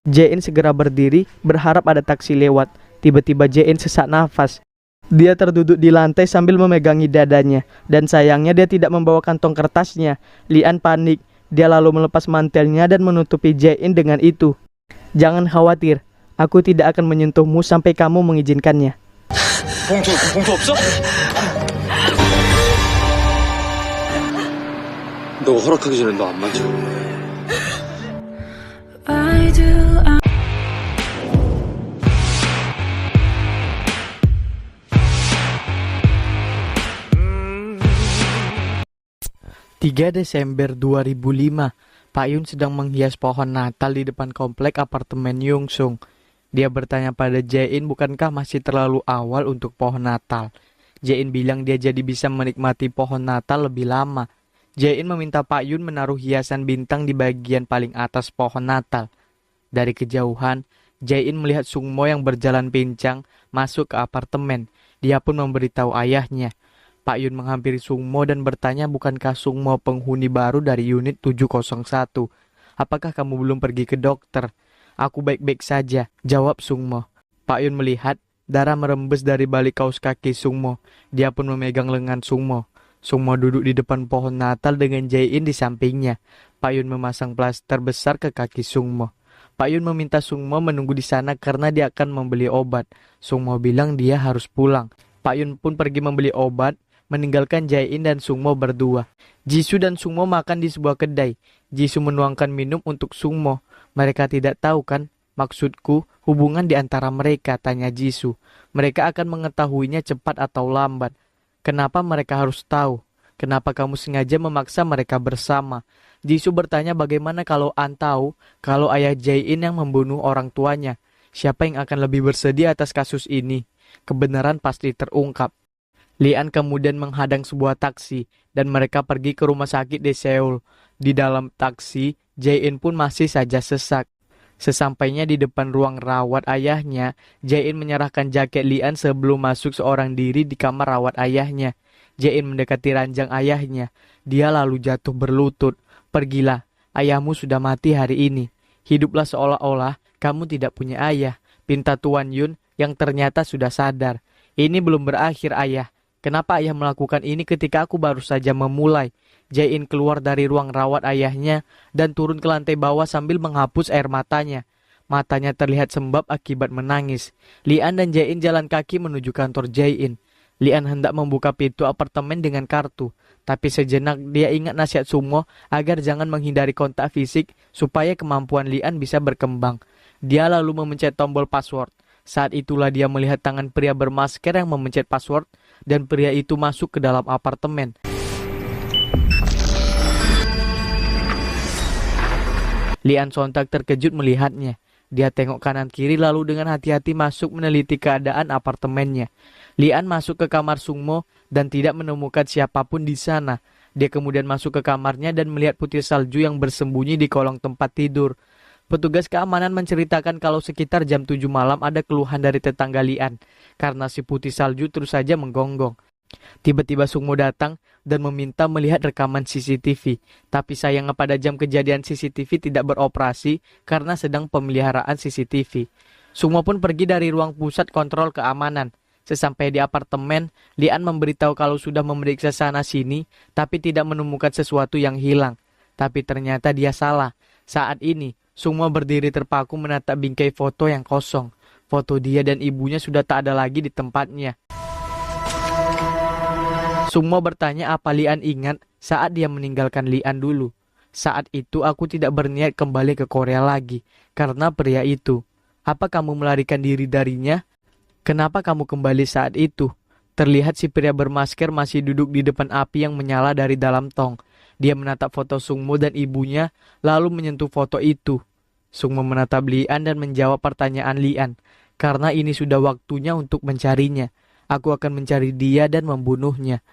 Jae-in segera berdiri, berharap ada taksi lewat. Tiba-tiba Jae-in sesak nafas. Dia terduduk di lantai sambil memegangi dadanya. Dan sayangnya dia tidak membawa kantong kertasnya. Lian panik. Dia lalu melepas mantelnya dan menutupi Jae-in dengan itu. Jangan khawatir, aku tidak akan menyentuhmu sampai kamu mengizinkannya. 봉투 없어? 너가 허락하기 전에 너 안 만져. I do. 3 Desember 2005, Pak Yun sedang menghias pohon Natal di depan komplek apartemen Yungsung. Dia bertanya pada Jae-in, bukankah masih terlalu awal untuk pohon Natal? Jae-in bilang dia jadi bisa menikmati pohon Natal lebih lama. Jae-in meminta Pak Yun menaruh hiasan bintang di bagian paling atas pohon Natal. Dari kejauhan, Jae-in melihat Sungmo yang berjalan pincang masuk ke apartemen. Dia pun memberitahu ayahnya. Pak Yun menghampiri Sungmo dan bertanya, bukankah Sungmo penghuni baru dari unit 701? Apakah kamu belum pergi ke dokter? Aku baik-baik saja, jawab Sungmo. Pak Yun melihat darah merembes dari balik kaos kaki Sungmo. Dia pun memegang lengan Sungmo. Sungmo duduk di depan pohon Natal dengan Jae-in di sampingnya. Pak Yun memasang plaster besar ke kaki Sungmo. Pak Yun meminta Sungmo menunggu di sana karena dia akan membeli obat. Sungmo bilang dia harus pulang. Pak Yun pun pergi membeli obat, meninggalkan Jae-in dan Sungmo berdua. Jisoo dan Sungmo makan di sebuah kedai. Jisoo menuangkan minum untuk Sungmo. Mereka tidak tahu kan? Maksudku, hubungan di antara mereka, tanya Jisoo. Mereka akan mengetahuinya cepat atau lambat. Kenapa mereka harus tahu? Kenapa kamu sengaja memaksa mereka bersama? Jisoo bertanya, bagaimana kalau An tahu kalau ayah Jae-in yang membunuh orang tuanya? Siapa yang akan lebih bersedih atas kasus ini? Kebenaran pasti terungkap. Lian kemudian menghadang sebuah taksi dan mereka pergi ke rumah sakit di Seoul. Di dalam taksi, Jae-in pun masih saja sesak. Sesampainya di depan ruang rawat ayahnya, Jae-in menyerahkan jaket Lian sebelum masuk seorang diri di kamar rawat ayahnya. Jae-in mendekati ranjang ayahnya. Dia lalu jatuh berlutut. Pergilah, ayahmu sudah mati hari ini. Hiduplah seolah-olah kamu tidak punya ayah, pinta Tuan Yun yang ternyata sudah sadar. Ini belum berakhir, ayah. Kenapa ayah melakukan ini ketika aku baru saja memulai? Jae-in keluar dari ruang rawat ayahnya dan turun ke lantai bawah sambil menghapus air matanya. Matanya terlihat sembab akibat menangis. Lian dan Jae-in jalan kaki menuju kantor Jae-in. Lian hendak membuka pintu apartemen dengan kartu. Tapi sejenak dia ingat nasihat Sungmo agar jangan menghindari kontak fisik supaya kemampuan Lian bisa berkembang. Dia lalu memencet tombol password. Saat itulah dia melihat tangan pria bermasker yang memencet password dan pria itu masuk ke dalam apartemen. Lian sontak terkejut melihatnya. Dia tengok kanan kiri lalu dengan hati-hati masuk meneliti keadaan apartemennya. Lian masuk ke kamar Sungmo dan tidak menemukan siapapun di sana. Dia kemudian masuk ke kamarnya dan melihat putih salju yang bersembunyi di kolong tempat tidur. Petugas keamanan menceritakan kalau sekitar jam 7 malam ada keluhan dari tetangga Lian karena si putih salju terus saja menggonggong. Tiba-tiba Sungmo datang dan meminta melihat rekaman CCTV. Tapi sayangnya pada jam kejadian CCTV tidak beroperasi karena sedang pemeliharaan CCTV. Sungmo pun pergi dari ruang pusat kontrol keamanan. Sesampai di apartemen, Lian memberitahu kalau sudah memeriksa sana-sini tapi tidak menemukan sesuatu yang hilang. Tapi ternyata dia salah. Saat ini, Sungmo berdiri terpaku menatap bingkai foto yang kosong. Foto dia dan ibunya sudah tak ada lagi di tempatnya. Sungmo bertanya apa Lian ingat saat dia meninggalkan Lian dulu. Saat itu aku tidak berniat kembali ke Korea lagi karena pria itu. Apa kamu melarikan diri darinya? Kenapa kamu kembali saat itu? Terlihat si pria bermasker masih duduk di depan api yang menyala dari dalam tong. Dia menatap foto Sungmo dan ibunya, lalu menyentuh foto itu. Sungmo menatap Lian dan menjawab pertanyaan Lian. Karena ini sudah waktunya untuk mencarinya. Aku akan mencari dia dan membunuhnya.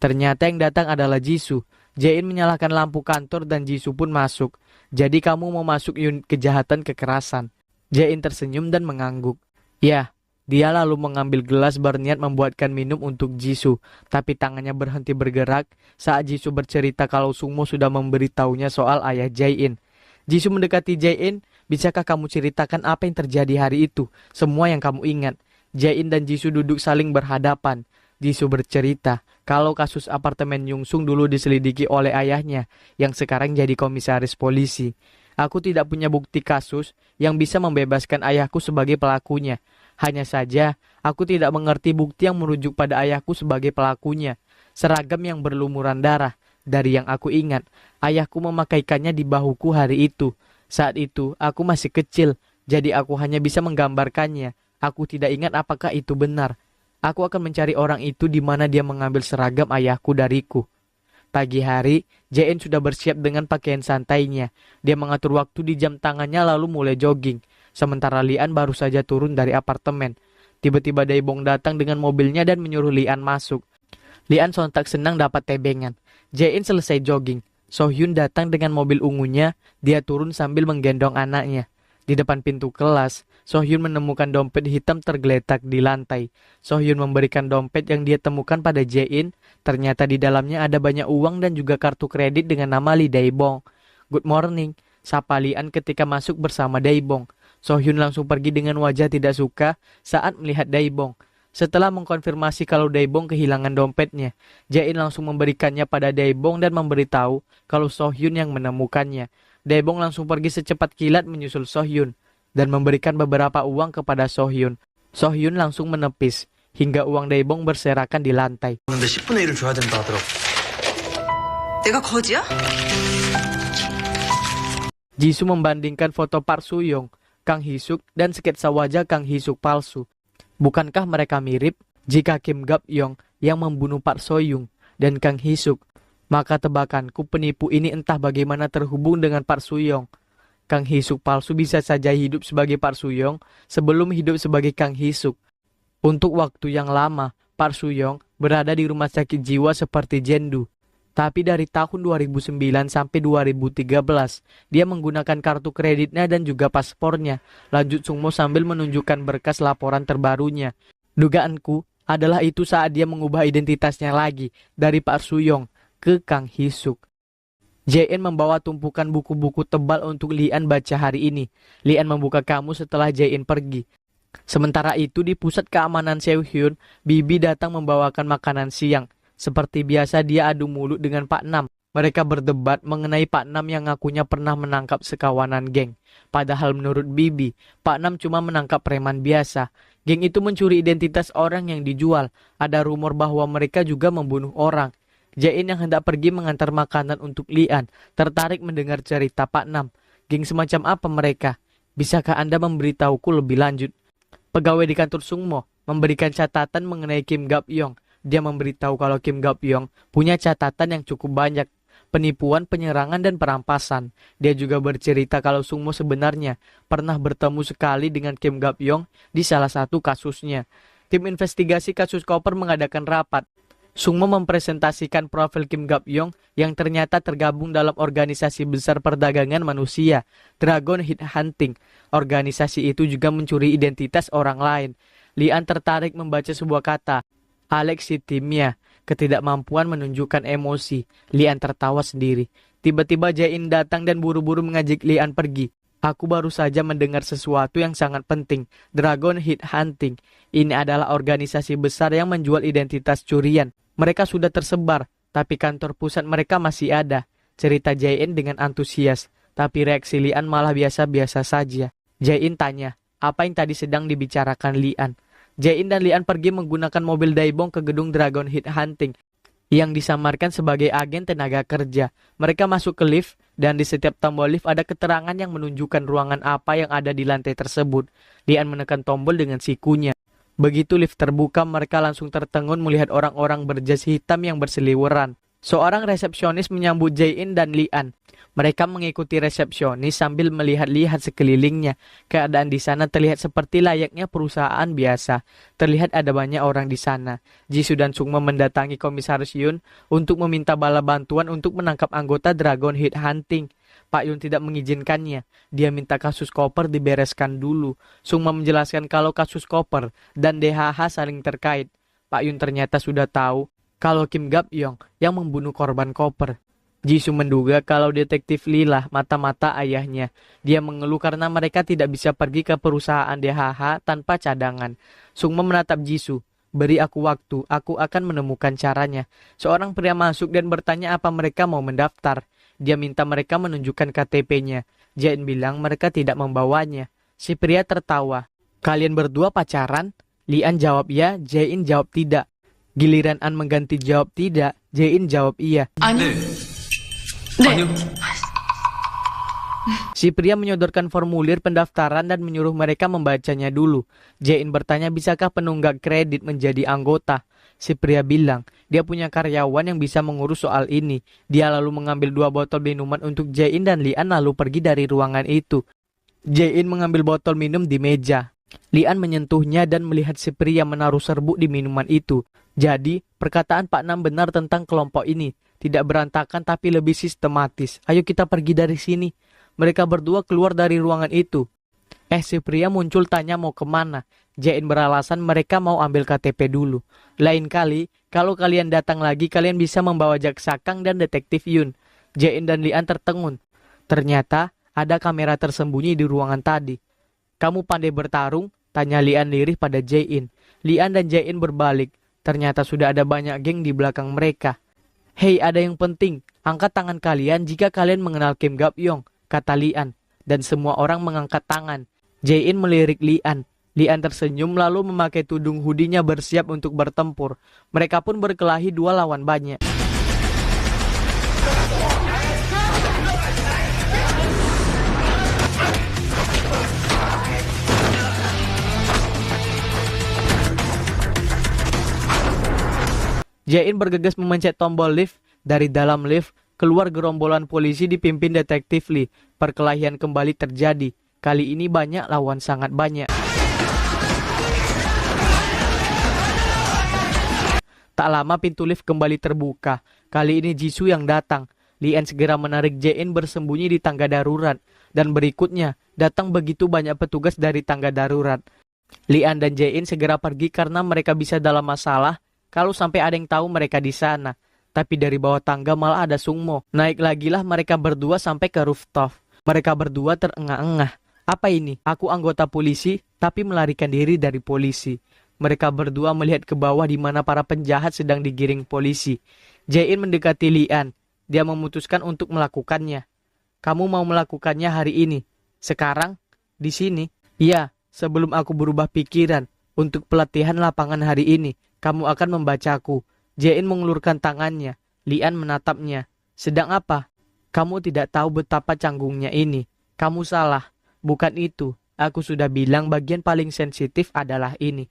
Ternyata yang datang adalah Jisoo. Jae-in menyalakan lampu kantor dan Jisoo pun masuk. Jadi kamu mau masuk unit kejahatan kekerasan? Jae-in tersenyum dan mengangguk. Ya, Dia lalu mengambil gelas berniat membuatkan minum untuk Jisoo, tapi tangannya berhenti bergerak saat Jisoo bercerita kalau Sungmo sudah memberitahunya soal ayah Jae-in. Jisoo mendekati Jae-in, bisakah kamu ceritakan apa yang terjadi hari itu, semua yang kamu ingat? Jae-in dan Jisoo duduk saling berhadapan. Jisoo bercerita kalau kasus apartemen Yungsung dulu diselidiki oleh ayahnya, yang sekarang jadi komisaris polisi. Aku tidak punya bukti kasus yang bisa membebaskan ayahku sebagai pelakunya. Hanya saja, aku tidak mengerti bukti yang merujuk pada ayahku sebagai pelakunya. Seragam yang berlumuran darah. Dari yang aku ingat, ayahku memakaikannya di bahuku hari itu. Saat itu, aku masih kecil, jadi aku hanya bisa menggambarkannya. Aku tidak ingat apakah itu benar. Aku akan mencari orang itu di mana dia mengambil seragam ayahku dariku. Pagi hari, Jae-in sudah bersiap dengan pakaian santainya. Dia mengatur waktu di jam tangannya lalu mulai jogging. Sementara Lian baru saja turun dari apartemen. Tiba-tiba Daebong datang dengan mobilnya dan menyuruh Lian masuk. Lian sontak senang dapat tebengan. Jae-in selesai jogging. So-hyun datang dengan mobil ungunya. Dia turun sambil menggendong anaknya. Di depan pintu kelas, So-hyun menemukan dompet hitam tergeletak di lantai. So-hyun memberikan dompet yang dia temukan pada Jae-in. Ternyata di dalamnya ada banyak uang dan juga kartu kredit dengan nama Lee Daebong. Good morning, sapa Lian ketika masuk bersama Daebong. So-hyun langsung pergi dengan wajah tidak suka saat melihat Daebong. Setelah mengkonfirmasi kalau Daebong kehilangan dompetnya, Jae-in langsung memberikannya pada Daebong dan memberitahu kalau So-hyun yang menemukannya. Daebong langsung pergi secepat kilat menyusul So-hyun dan memberikan beberapa uang kepada So-hyun. So-hyun langsung menepis hingga uang Daebong berserakan di lantai. 근데 10분의 1을 줘야 된다 하더라고. 내가 거지야? Jisoo membandingkan foto Park Soo-young, Kang Hee-suk, dan sketsa wajah Kang Hee-suk palsu. Bukankah mereka mirip? Jika Kim Gap-yong yang membunuh Park Soo-young dan Kang Hee-suk, maka tebakanku penipu ini entah bagaimana terhubung dengan Park Soo-young. Kang Hee-suk palsu bisa saja hidup sebagai Park Soo-young sebelum hidup sebagai Kang Hee-suk. Untuk waktu yang lama, Park Soo-young berada di rumah sakit jiwa seperti Jeondu. Tapi dari tahun 2009 sampai 2013, dia menggunakan kartu kreditnya dan juga paspornya. Lanjut Sungmo sambil menunjukkan berkas laporan terbarunya. Dugaanku adalah itu saat dia mengubah identitasnya lagi dari Park Soo-young ke Kang Hee-suk. Jae-in membawa tumpukan buku-buku tebal untuk Lian baca hari ini. Lian membuka kamus setelah Jae-in pergi. Sementara itu di pusat keamanan Seohyun, Bibi datang membawakan makanan siang. Seperti biasa dia adu mulut dengan Pak Nam. Mereka berdebat mengenai Pak Nam yang ngakunya pernah menangkap sekawanan geng. Padahal menurut Bibi, Pak Nam cuma menangkap preman biasa. Geng itu mencuri identitas orang yang dijual. Ada rumor bahwa mereka juga membunuh orang. Jae-in yang hendak pergi mengantar makanan untuk Lian tertarik mendengar cerita Pak Nam. Geng semacam apa mereka? Bisakah Anda memberitahuku lebih lanjut? Pegawai di kantor Sungmo memberikan catatan mengenai Kim Gap-yong. Dia memberitahu kalau Kim Gap-yong punya catatan yang cukup banyak. Penipuan, penyerangan, dan perampasan. Dia juga bercerita kalau Sungmo sebenarnya pernah bertemu sekali dengan Kim Gap-yong di salah satu kasusnya. Tim investigasi kasus koper mengadakan rapat. Sungmo mempresentasikan profil Kim Gap-yong yang ternyata tergabung dalam organisasi besar perdagangan manusia, Dragon Head Hunting. Organisasi itu juga mencuri identitas orang lain. Lian tertarik membaca sebuah kata, Alexithymia, ketidakmampuan menunjukkan emosi. Lian tertawa sendiri. Tiba-tiba Jae-in datang dan buru-buru mengajak Lian pergi. Aku baru saja mendengar sesuatu yang sangat penting. Dragon Head Hunting. Ini adalah organisasi besar yang menjual identitas curian. Mereka sudah tersebar, tapi kantor pusat mereka masih ada. Cerita Jae-in dengan antusias, tapi reaksi Lian malah biasa-biasa saja. Jae-in tanya, apa yang tadi sedang dibicarakan Lian? Jae-in dan Lian pergi menggunakan mobil Daebong ke gedung Dragon Head Hunting yang disamarkan sebagai agen tenaga kerja. Mereka masuk ke lift dan di setiap tombol lift ada keterangan yang menunjukkan ruangan apa yang ada di lantai tersebut. Lian menekan tombol dengan sikunya. Begitu lift terbuka, mereka langsung tertegun melihat orang-orang berjas hitam yang berseliweran. Seorang resepsionis menyambut Jae-in dan Lian. Mereka mengikuti resepsionis sambil melihat-lihat sekelilingnya. Keadaan di sana terlihat seperti layaknya perusahaan biasa. Terlihat ada banyak orang di sana. Jisoo dan Sungmo mendatangi Komisaris Yoon untuk meminta bala bantuan untuk menangkap anggota Dragon Head Hunting. Pak Yun tidak mengizinkannya. Dia minta kasus koper dibereskan dulu. Sungma menjelaskan kalau kasus koper dan DHH saling terkait. Pak Yun ternyata sudah tahu kalau Kim Gap Yong yang membunuh korban koper. Jisoo menduga kalau detektif Lila mata-mata ayahnya. Dia mengeluh karena mereka tidak bisa pergi ke perusahaan DHH tanpa cadangan. Sungma menatap Jisoo. Beri aku waktu, aku akan menemukan caranya. Seorang pria masuk dan bertanya apa mereka mau mendaftar. Dia minta mereka menunjukkan KTP-nya. Jae-in bilang mereka tidak membawanya. Si pria tertawa. Kalian berdua pacaran? Lian jawab ya, Jae-in jawab tidak. Giliran An mengganti jawab tidak, Jae-in jawab iya. 아니. 아니요. Si pria menyodorkan formulir pendaftaran dan menyuruh mereka membacanya dulu. Jae-in bertanya bisakah penunggak kredit menjadi anggota. Si pria bilang dia punya karyawan yang bisa mengurus soal ini. Dia lalu mengambil 2 botol minuman untuk Jae-in dan Lian lalu pergi dari ruangan itu. Jae-in mengambil botol minum di meja. Lian menyentuhnya dan melihat si pria menaruh serbuk di minuman itu. Jadi, perkataan Pak Nam benar tentang kelompok ini. Tidak berantakan tapi lebih sistematis. Ayo kita pergi dari sini. Mereka berdua keluar dari ruangan itu. Si pria muncul tanya mau kemana. Jae-in beralasan mereka mau ambil KTP dulu. Lain kali, kalau kalian datang lagi, kalian bisa membawa jaksa Kang dan detektif Yun. Jae-in dan Lian tertegun. Ternyata, ada kamera tersembunyi di ruangan tadi. Kamu pandai bertarung? Tanya Lian lirih pada Jae-in. Lian dan Jae-in berbalik. Ternyata sudah ada banyak geng di belakang mereka. Hei, ada yang penting. Angkat tangan kalian jika kalian mengenal Kim Gap Yong, kata Lian. Dan semua orang mengangkat tangan. Jae-in melirik Lian. Lian tersenyum lalu memakai tudung hoodie-nya bersiap untuk bertempur. Mereka pun berkelahi 2 lawan banyak. Jae-in bergegas memencet tombol lift. Dari dalam lift, keluar gerombolan polisi dipimpin detektif Lee. Perkelahian kembali terjadi. Kali ini banyak lawan sangat banyak. Tak lama pintu lift kembali terbuka. Kali ini Jisoo yang datang. Lian segera menarik Jae-in bersembunyi di tangga darurat. Dan berikutnya, datang begitu banyak petugas dari tangga darurat. Lian dan Jae-in segera pergi karena mereka bisa dalam masalah kalau sampai ada yang tahu mereka di sana. Tapi dari bawah tangga malah ada Sungmo. Naik lagilah mereka berdua sampai ke rooftop. Mereka berdua terengah-engah. Apa ini? Aku anggota polisi, tapi melarikan diri dari polisi. Mereka berdua melihat ke bawah di mana para penjahat sedang digiring polisi. Jae-in mendekati Lian. Dia memutuskan untuk melakukannya. Kamu mau melakukannya hari ini? Sekarang? Di sini? Iya, sebelum aku berubah pikiran. Untuk pelatihan lapangan hari ini, kamu akan membacaku. Jae-in mengulurkan tangannya. Lian menatapnya. Sedang apa? Kamu tidak tahu betapa canggungnya ini. Kamu salah. Bukan itu. Aku sudah bilang bagian paling sensitif adalah ini.